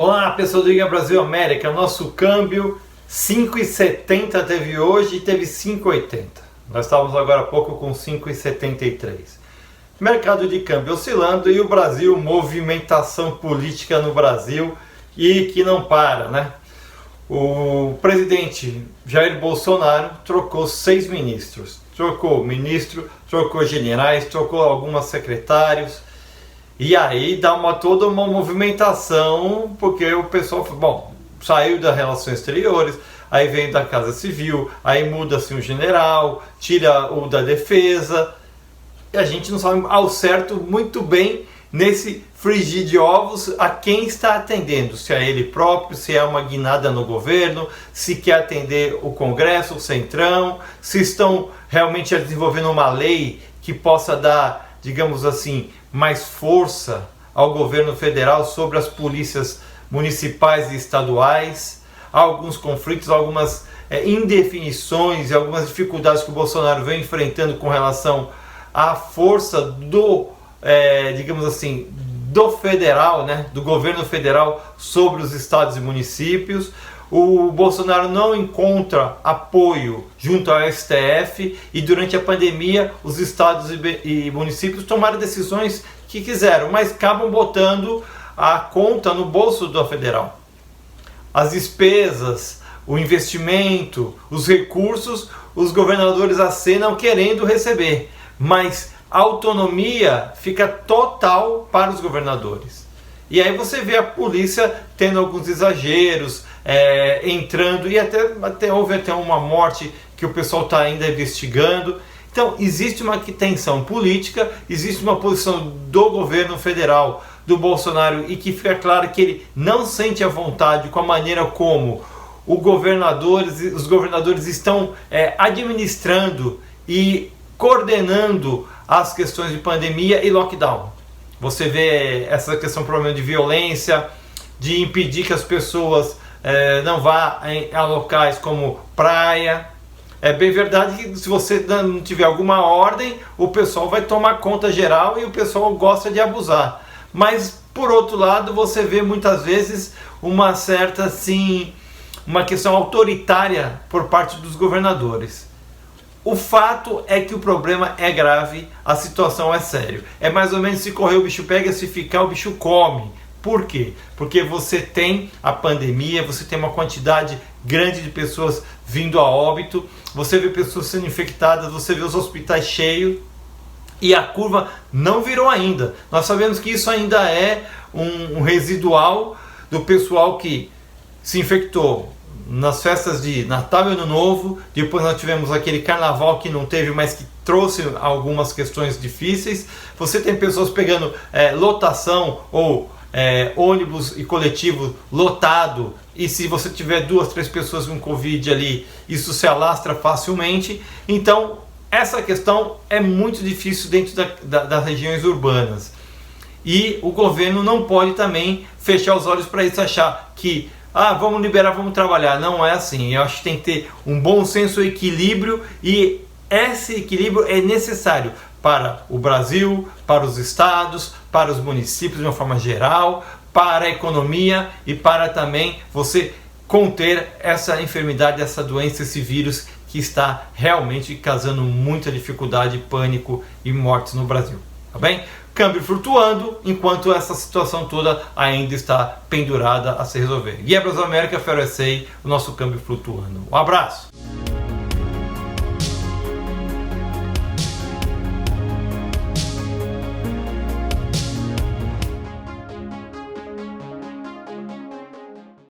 Olá pessoal do Liga Brasil América, nosso câmbio 5,70 teve hoje e teve 5,80. Nós estávamos agora há pouco com 5,73. Mercado de câmbio oscilando e o Brasil, movimentação política no Brasil e que não para, né? O presidente Jair Bolsonaro trocou 6 ministros. Trocou ministro, trocou generais, trocou alguns secretários. E aí dá toda uma movimentação, porque o pessoal, saiu das relações exteriores, aí vem da Casa Civil, aí muda-se um general, tira o da defesa, e a gente não sabe ao certo muito bem nesse frigir de ovos a quem está atendendo, se é ele próprio, se é uma guinada no governo, se quer atender o Congresso, o Centrão, se estão realmente desenvolvendo uma lei que possa dar, digamos assim, mais força ao governo federal sobre as polícias municipais e estaduais. Há alguns conflitos, algumas indefinições e algumas dificuldades que o Bolsonaro vem enfrentando com relação à força do, digamos assim, do federal, né, do governo federal sobre os estados e municípios. O Bolsonaro não encontra apoio junto ao STF e durante a pandemia os estados e municípios tomaram decisões que quiseram, mas acabam botando a conta no bolso do federal. As despesas, o investimento, os recursos, os governadores acenam querendo receber, mas a autonomia fica total para os governadores. E aí você vê a polícia tendo alguns exageros, entrando, e até houve até uma morte que o pessoal está ainda investigando. Então existe uma tensão política, existe uma posição do governo federal, do Bolsonaro, e que fica claro que ele não sente a vontade com a maneira como os governadores estão administrando e coordenando as questões de pandemia e lockdown. Você vê essa questão, problema de violência, de impedir que as pessoas não vá a locais como praia. É bem verdade que se você não tiver alguma ordem, o pessoal vai tomar conta geral e o pessoal gosta de abusar. Mas, por outro lado, você vê muitas vezes uma certa, assim, uma questão autoritária por parte dos governadores. O fato é que o problema é grave, a situação é séria. É mais ou menos se correr o bicho pega, se ficar o bicho come. Por quê? Porque você tem a pandemia, você tem uma quantidade grande de pessoas vindo a óbito, você vê pessoas sendo infectadas, você vê os hospitais cheios e a curva não virou ainda. Nós sabemos que isso ainda é um residual do pessoal que se infectou nas festas de Natal e Ano Novo. Depois nós tivemos aquele carnaval que não teve, mas que trouxe algumas questões difíceis. Você tem pessoas pegando lotação ou ônibus e coletivo lotado, e se você tiver 2, 3 pessoas com Covid ali, isso se alastra facilmente. Então essa questão é muito difícil dentro das regiões urbanas, e o governo não pode também fechar os olhos para isso, achar que vamos liberar, vamos trabalhar. Não é assim. Eu acho que tem que ter um bom senso, equilíbrio, e esse equilíbrio é necessário para o Brasil, para os estados, para os municípios de uma forma geral, para a economia e para também você conter essa enfermidade, essa doença, esse vírus que está realmente causando muita dificuldade, pânico e mortes no Brasil. Tá bem? Câmbio flutuando, enquanto essa situação toda ainda está pendurada a se resolver. Guia Brasil América, Fero SA, o nosso câmbio flutuando. Um abraço!